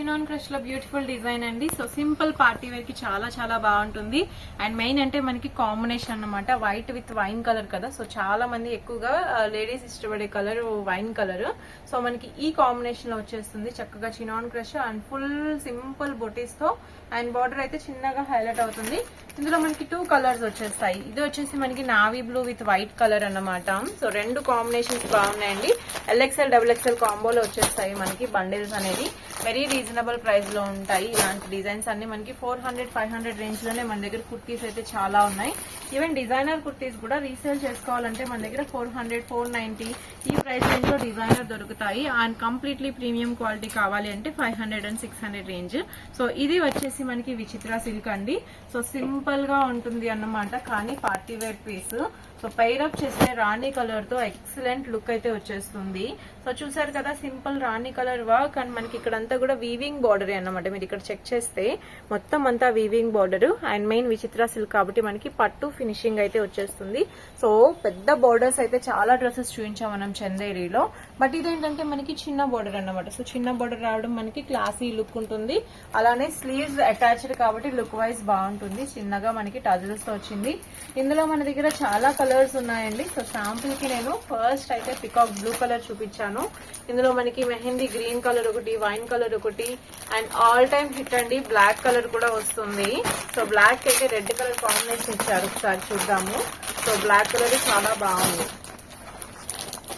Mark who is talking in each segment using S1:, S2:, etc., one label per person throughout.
S1: Chinon crush లో beautiful design అండి. So simple party wear కి చాలా చాలా బాగుంటుంది. అండ్ మెయిన్ అంటే మనకి కాంబినేషన్ అన్నమాట, వైట్ విత్ వైన్ కలర్ కదా. సో చాలా మంది ఎక్కువగా లేడీస్ ఇష్టపడే కలర్ వైన్ కలర్. సో మనకి ఈ కాంబినేషన్ లో వచ్చేస్తుంది చక్కగా chinon crush and full simple బొటీస్ తో. అండ్ బార్డర్ అయితే చిన్నగా హైలైట్ అవుతుంది. ఇందులో మనకి 2 కలర్స్ వచ్చేస్తాయి. ఇది వచ్చేసి మనకి navy blue with white colour అన్నమాట. సో 2 కాంబినేషన్స్ బాగున్నాయండి. ఎల్ఎక్స్ఎల్ XXL కాంబోలో వచ్చేస్తాయి మనకి బండిల్స్ అనేది. వెరీ రీజనబుల్ ప్రైస్ లో ఉంటాయి. ఇలాంటి డిజైన్స్ అన్ని మనకి 400-500 రేంజ్ లోనే మన దగ్గర కుర్తీస్ అయితే చాలా ఉన్నాయి. ఈవెన్ డిజైనర్ కుర్తీస్ కూడా రీసేల్ చేసుకోవాలంటే మన దగ్గర 400-490 ఈ ప్రైస్ రేంజ్ లో డిజైనర్ దొరుకుతాయి. అండ్ కంప్లీట్లీ ప్రీమియం క్వాలిటీ కావాలి అంటే 500 and 600 రేంజ్. సో ఇది వచ్చేసి మనకి విచిత్ర సిల్క్ అండి. సో సింపుల్ గా ఉంటుంది అన్నమాట, కానీ party wear piece. So pair up చేస్తే రాణి కలర్ తో ఎక్సలెంట్ లుక్ అయితే వచ్చేస్తుంది. సో చూసారు కదా, simple rani colour work. And మనకి ఇక్కడంతా కూడా వీవింగ్ బార్డర్ అన్నమాట. మీరు ఇక్కడ చెక్ చేస్తే మొత్తం అంతా వీవింగ్ బార్డర్. అండ్ మెయిన్ విచిత్ర సిల్క్ కాబట్టి మనకి పట్టు ఫినిషింగ్ అయితే వచ్చేస్తుంది. సో పెద్ద బార్డర్స్ అయితే చాలా డ్రెస్సెస్ చూపించాం మనం చందేరిలో. బట్ ఇదేంటంటే మనకి చిన్న బార్డర్ అన్నమాట. సో చిన్న బార్డర్ రావడం మనకి క్లాసీ లుక్ ఉంటుంది. అలానే స్లీవ్స్ అటాచ్డ్ కాబట్టి లుక్ వైజ్ బాగుంటుంది. చిన్నగా మనకి టజల్స్ తో వచ్చింది. ఇందులో మన దగ్గర చాలా కలర్స్ ఉన్నాయండి. సో శాంపుల్ కి నేను ఫస్ట్ అయితే పికాక్ బ్లూ కలర్ చూపించాను. ఇందులో మనకి మెహందీ గ్రీన్ కలర్ ఒకటి, వైన్ కలర్ ఒకటి, అండ్ ఆల్ టైమ్ హిట్ అండి బ్లాక్ కలర్ కూడా వస్తుంది. సో బ్లాక్ అయితే రెడ్ కలర్ కాంబినేషన్ ఇచ్చారు, ఒకసారి చూద్దాము. సో బ్లాక్ కలర్ చాలా బాగుంది.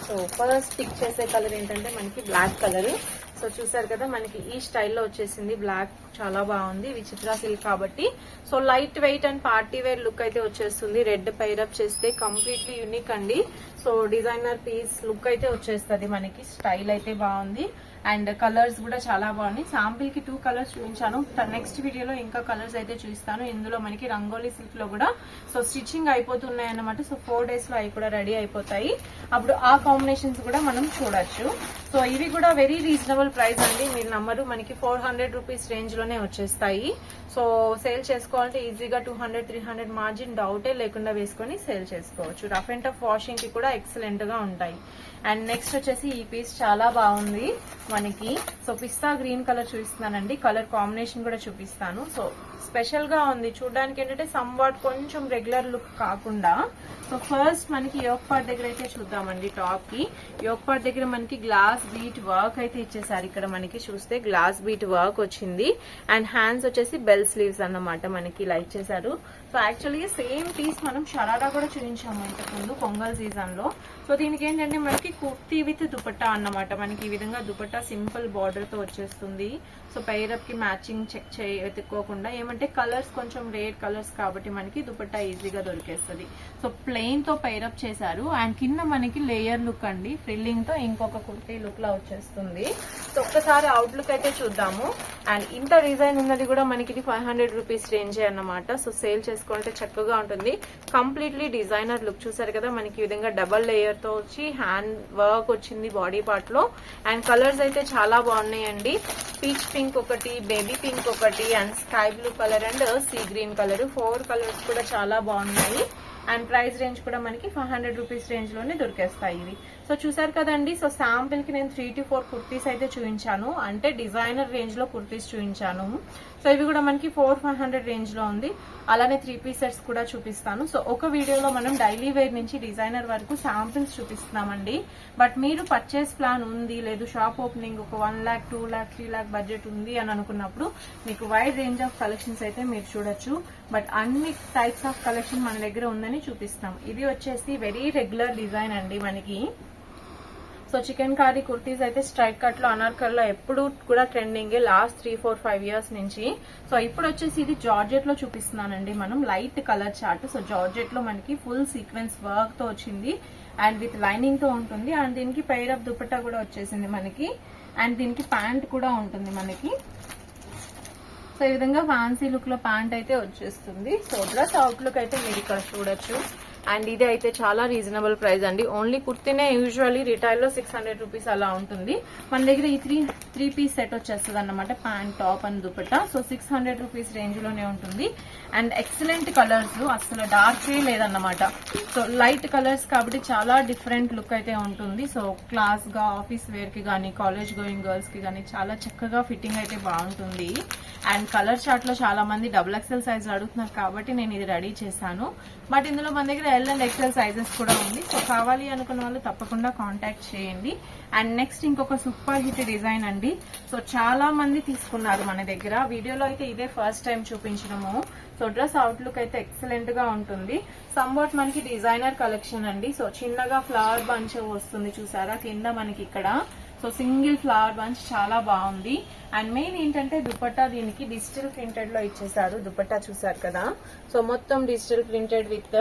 S1: సో ఫస్ట్ పిక్ చేసే కలర్ ఏంటంటే మనకి బ్లాక్ కలర్. సో చూసారు కదా, మనకి ఈ స్టైల్లో వచ్చేసింది. బ్లాక్ చాలా బాగుంది, విచిత్ర సిల్క్ కాబట్టి. So light weight and party wear look అయితే వచ్చేస్తుంది. రెడ్ పైరప్ చేస్తే కంప్లీట్లీ యూనిక్ అండి. సో డిజైనర్ పీస్ లుక్ అయితే వచ్చేస్తుంది మనకి. స్టైల్ అయితే బాగుంది అండ్ కలర్స్ కూడా చాలా బాగున్నాయి. శాంపిల్ కి 2 కలర్స్ చూపించాను. నెక్స్ట్ వీడియోలో ఇంకా కలర్స్ అయితే చూపిస్తాను. ఇందులో మనకి రంగోలీ సిల్క్ లో కూడా సో స్టిచ్చింగ్ అయిపోతున్నాయి అన్నమాట. సో 4 days లో అవి కూడా రెడీ అయిపోతాయి. అప్పుడు ఆ కాంబినేషన్స్ కూడా మనం చూడొచ్చు. సో ఇవి కూడా వెరీ రీజనబుల్ ప్రైస్ అండి. మీరు నమ్మరు, మనకి 400 రూపీస్ రేంజ్ లోనే వచ్చేస్తాయి. సో సేల్ చేసుకోవాలంటే ఈజీగా 200-300 మార్జిన్ డౌటే లేకుండా వేసుకొని సేల్ చేసుకోవచ్చు. రఫ్ అండ్ టఫ్ వాషింగ్ కి కూడా ఎక్సలెంట్ గా ఉంటాయి. అండ్ నెక్స్ట్ వచ్చేసి ఈ పీస్ చాలా బాగుంది మనకి. సో పిస్తా గ్రీన్ కలర్ చూపిస్తున్నానండి. కలర్ కాంబినేషన్ కూడా చూపిస్తాను. సో స్పెషల్ గా ఉంది చూడడానికి. ఏంటంటే సమ్వాట్ కొంచెం రెగ్యులర్ లుక్ కాకుండా. సో ఫస్ట్ మనకి యోక్ పార్ట్ దగ్గర అయితే చూద్దామండి. టాప్ కి యోక్ పార్ట్ దగ్గర మనకి గ్లాస్ బీట్ వర్క్ అయితే ఇచ్చేసారు. ఇక్కడ మనకి చూస్తే గ్లాస్ బీట్ వర్క్ వచ్చింది. అండ్ హ్యాండ్స్ వచ్చేసి బెల్ స్లీవ్స్ అన్నమాట మనకి ఇలా ఇచ్చేసారు. సో యాక్చువల్లీ సేమ్ పీస్ మనం షరారా కూడా చూపించాము ఇంతకుముందు పొంగల్ సీజన్ లో. సో దీనికి ఏంటంటే మనకి కుర్తీ విత్ దుపట్టా అన్నమాట. మనకి ఈ విధంగా దుపట్టా సింపుల్ బార్డర్ తో వచ్చేస్తుంది. సో పైరప్ కి మ్యాచింగ్ చెక్ వెతుక్కోకుండా, ఏమంటే కలర్స్ కొంచెం రేర్ కలర్స్ కాబట్టి మనకి దుపట్టా ఈజీగా దొరికేస్తుంది. సో ప్లెయిన్ తో పైరప్ చేశారు. అండ్ కింద మనకి లేయర్ లుక్ అండి, ఫ్రిల్లింగ్ తో ఇంకొక కుర్తీ లుక్ లా వచ్చేస్తుంది. సో ఒక్కసారి అవుట్ లుక్ అయితే చూద్దాము. అండ్ ఇంత డిజైన్ ఉన్నది కూడా మనకి 500 రూపీస్ రేంజే అన్నమాట. సో సేల్ చేసుకోవాలంటే చక్కగా ఉంటుంది. కంప్లీట్లీ డిజైనర్ లుక్ చూసారు కదా, మనకి ఈ విధంగా డబల్ లేయర్ తో వచ్చి హ్యాండ్ వర్క్ వచ్చింది బాడీ పార్ట్ లో. అండ్ కలర్స్ అయితే చాలా బాగున్నాయండి. పీచ్ పింక్ ఒకటి, బేబీ పింక్ ఒకటి, and sky blue colour and sea green colour. 4 colours కూడా చాలా బాగున్నాయి. అండ్ ప్రైస్ రేంజ్ కూడా మనకి 500 రూపీస్ రేంజ్ లోనే దొరికేస్తాయి ఇవి. సో చూసారు కదండి. సో శాంపిల్ కి నేను 3 to 4 కుర్తీస్ అయితే చూపించాను, అంటే డిజైనర్ రేంజ్ లో కుర్తీస్ చూపించాను. సో ఇవి కూడా మనకి 400-500 రేంజ్ లో ఉంది. అలానే 3 piece సెట్స్ కూడా చూపిస్తాను. సో ఒక వీడియోలో మనం డైలీ వేర్ నుంచి డిజైనర్ వరకు శాంపిల్స్ చూపిస్తున్నామండి. బట్ మీరు పర్చేస్ ప్లాన్ ఉంది, లేదు షాప్ ఓపెనింగ్ ఒక 1 lakh, 2 lakh, 3 lakh బడ్జెట్ ఉంది అని అనుకున్నప్పుడు మీకు వైడ్ రేంజ్ ఆఫ్ కలెక్షన్స్ అయితే మీరు చూడొచ్చు. బట్ అన్ని టైప్స్ ఆఫ్ కలెక్షన్ మన దగ్గర ఉందని చూపిస్తాం. ఇది వచ్చేసి వెరీ రెగ్యులర్ డిజైన్ అండి మనకి. సో చికెన్ కారీ కుర్తీస్ అయితే స్ట్రైట్ కట్ లో అనార్కల్ లో ఎప్పుడు కూడా ట్రెండింగ్ లాస్ట్ 3-4-5 years నుంచి. సో ఇప్పుడు వచ్చేసి ఇది జార్జెట్ లో చూపిస్తున్నానండి మనం. Light colour chart. So georgette లో మనకి ఫుల్ సీక్వెన్స్ వర్క్ తో వచ్చింది అండ్ విత్ లైనింగ్ తో ఉంటుంది. అండ్ దీనికి పైర్ ఆఫ్ దుపట్టా కూడా వచ్చేసింది మనకి. అండ్ దీనికి ప్యాంట్ కూడా ఉంటుంది మనకి. సో ఈ విధంగా ఫ్యాన్సీ లుక్ లో ప్యాంట్ అయితే వచ్చేస్తుంది. సో డ్రెస్ అవుట్ లుక్ అయితే మీరు ఇక్కడ చూడొచ్చు. అండ్ ఇది అయితే చాలా రీజనబుల్ ప్రైస్ అండి. ఓన్లీ కుర్తీనే యూజువల్లీ రిటైల్ లో 600 రూపీస్ అలా ఉంటుంది. మన దగ్గర ఈ 3 3 పీస్ సెట్ వచ్చేస్తుంది అన్నమాట, pant top and dupatta. So 600 rupees range లోనే ఉంటుంది. అండ్ ఎక్సలెంట్ కలర్స్, అసలు డార్క్ లేదన్నమాట. సో లైట్ కలర్స్ కాబట్టి చాలా డిఫరెంట్ లుక్ అయితే ఉంటుంది. సో క్లాస్ గా ఆఫీస్ వేర్ కి గానీ, కాలేజ్ గోయింగ్ గర్ల్స్ కి గానీ చాలా చక్కగా ఫిట్టింగ్ అయితే బాగుంటుంది. అండ్ కలర్ చార్ట్ లో చాలా మంది XXL సైజ్ అడుగుతున్నారు కాబట్టి నేను ఇది రెడీ చేశాను. బట్ ఇందులో మన దగ్గర L and XL సైజెస్ కూడా ఉంది. సో కావాలి అనుకున్న వాళ్ళు తప్పకుండా కాంటాక్ట్ చేయండి. అండ్ నెక్స్ట్ ఇంకొక సూపర్ హిట్ డిజైన్ అండి. సో చాలా మంది తీసుకున్నారు మన దగ్గర. వీడియోలో అయితే ఇదే ఫస్ట్ టైం చూపించడము. సో డ్రెస్ అవుట్లుక్ అయితే ఎక్సలెంట్ గా ఉంటుంది. సంబట్ మనకి డిజైనర్ కలెక్షన్ అండి. సో చిన్నగా ఫ్లవర్ బంచ్ వస్తుంది చూసారా కింద మనకి ఇక్కడ. సో సింగిల్ ఫ్లవర్ బంచ్ చాలా బాగుంది. అండ్ మెయిన్ ఏంటంటే దుపట్టా దీనికి డిజిటల్ ప్రింటెడ్ లో ఇచ్చేసారు. దుపట్టా చూసారు కదా. సో మొత్తం digital printed with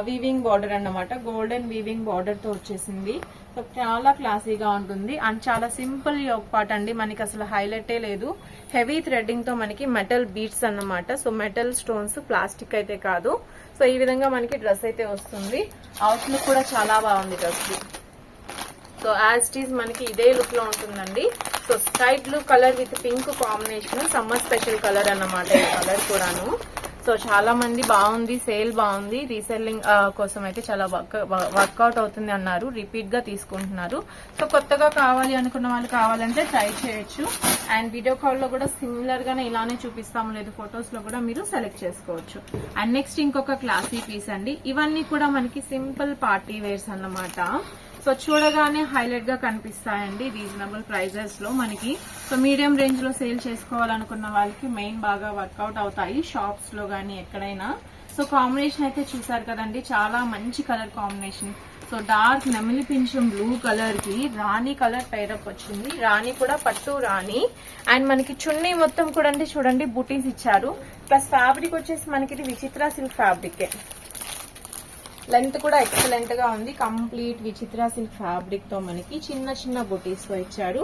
S1: weaving border అన్నమాట, గోల్డెన్ వీవింగ్ బార్డర్ తో వచ్చేసింది. సో చాలా క్లాసీగా ఉంటుంది. అండ్ చాలా సింపుల్ యోగ్ పార్ట్ అండి, మనకి అసలు హైలైటే లేదు. హెవీ థ్రెడ్డింగ్ తో మనకి మెటల్ బీట్స్ అన్నమాట. సో మెటల్ స్టోన్స్, ప్లాస్టిక్ అయితే కాదు. సో ఈ విధంగా మనకి డ్రెస్ అయితే వస్తుంది. అవుట్లుక్ కూడా చాలా బాగుంది డ్రెస్ కి. సో యాజ్ ఇట్ ఈస్ మనకి ఇదే లుక్ లో ఉంటుందండి. So sky blue colour with pink combination, summer special colour అన్నమాట ఈ కలర్ కూడాను. సో చాలా మంది బాగుంది, సేల్ బాగుంది, రీసెల్లింగ్ కోసం అయితే చాలా వర్కౌట్ అవుతుంది అన్నారు, రిపీట్ గా తీసుకుంటున్నారు. సో కొత్తగా కావాలి అనుకున్న వాళ్ళు కావాలంటే ట్రై చేయొచ్చు. అండ్ వీడియో కాల్ లో కూడా సిమిలర్ గానే ఇలానే చూపిస్తాము, లేదు ఫొటోస్ లో కూడా మీరు సెలెక్ట్ చేసుకోవచ్చు. అండ్ నెక్స్ట్ ఇంకొక క్లాసీ పీస్ అండి. ఇవన్నీ కూడా మనకి సింపుల్ పార్టీ వేర్స్ అన్నమాట. సో చూడగానే హైలైట్ గా కనిపిస్తాయండి రీజనబుల్ ప్రైజెస్ లో మనకి. సో మీడియం రేంజ్ లో సేల్ చేసుకోవాలనుకున్న వాళ్ళకి మెయిన్ బాగా వర్కౌట్ అవుతాయి షాప్స్ లో గానీ ఎక్కడైనా. సో కాంబినేషన్ అయితే చూసారు కదండి, చాలా మంచి కలర్ కాంబినేషన్. సో డార్క్ నెమిలి పింఛం బ్లూ కలర్ కి రాణి కలర్ పైరప్ వచ్చింది. రాణి కూడా పట్టు రాణి. అండ్ మనకి చున్నీ మొత్తం కూడా అంటే చూడండి బుటీస్ ఇచ్చారు. ప్లస్ ఫ్యాబ్రిక్ వచ్చేసి మనకి ఇది విచిత్ర సిల్క్ ఫ్యాబ్రిక్. లెంత్ కూడా ఎక్సలెంట్ గా ఉంది. కంప్లీట్ విచిత్ర సిల్క్ ఫ్యాబ్రిక్ తో మనకి చిన్న చిన్న బుటీస్ తో ఇచ్చారు.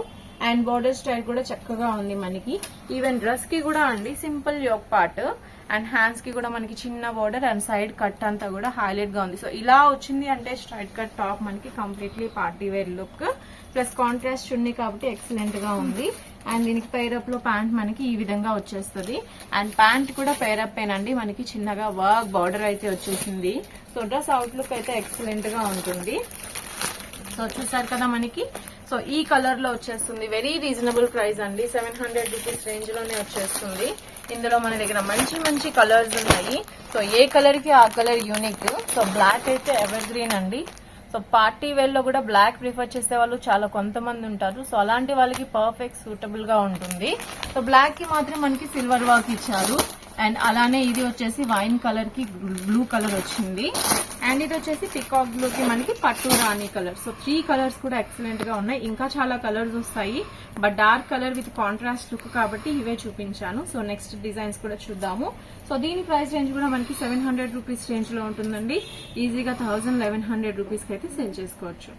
S1: అండ్ బోర్డర్ స్టైల్ కూడా చక్కగా ఉంది మనకి. ఈవెన్ డ్రెస్ కి కూడా అండి simple yoke part and hands కి కూడా మనకి చిన్న బోర్డర్ అండ్ సైడ్ కట్ అంతా కూడా హైలైట్ గా ఉంది. సో ఇలా వచ్చింది అంటే స్ట్రైట్ కట్ టాప్ మనకి completely party wear look plus contrast chunni కాబట్టి ఎక్సలెంట్ గా ఉంది. అండ్ దీనికి పైరప్ లో ప్యాంట్ మనకి ఈ విధంగా వచ్చేస్తుంది. అండ్ ప్యాంట్ కూడా పైరప్ ఏనండి, మనకి చిన్నగా వర్క్ బార్డర్ అయితే వచ్చేసింది. సో డ్రెస్ అవుట్లుక్ అయితే ఎక్సలెంట్ గా ఉంటుంది. సో చూసారు కదా మనకి. సో ఈ కలర్ లో వచ్చేస్తుంది. వెరీ రీజనబుల్ ప్రైస్ అండి, 700 రూపీస్ రేంజ్ లోనే వచ్చేస్తుంది. ఇందులో మన దగ్గర మంచి మంచి కలర్స్ ఉన్నాయి. సో ఏ కలర్ కి ఆ కలర్ యూనిక్. సో బ్లాక్ అయితే ఎవర్ గ్రీన్ అండి. సో పార్టీ వేర్ లో కూడా బ్లాక్ ప్రిఫర్ చేసే వాళ్ళు చాలా కొంతమంది ఉంటారు. సో అలాంటి వాళ్ళకి పర్ఫెక్ట్ సూటబుల్ గా ఉంటుంది. సో బ్లాక్ కి మాత్రం మనకి సిల్వర్ వర్క్ ఇచ్చారు. అండ్ అలానే ఇది వచ్చేసి వైన్ కలర్ కి బ్లూ కలర్ వచ్చింది. అండ్ ఇది వచ్చేసి పికాక్ బ్లూ కి మనకి పట్టు రాణి కలర్. సో 3 కలర్స్ కూడా ఎక్సలెంట్ గా ఉన్నాయి. ఇంకా చాలా కలర్స్ వస్తాయి, but dark colour with contrast look కాబట్టి ఇవే చూపించాను. సో నెక్స్ట్ డిజైన్స్ కూడా చూద్దాము. సో దీని ప్రైస్ రేంజ్ కూడా మనకి 700 రూపీస్ రేంజ్ లో ఉంటుందండి. ఈజీగా 1100 రూపీస్ కి అయితే సేల్ చేసుకోవచ్చు.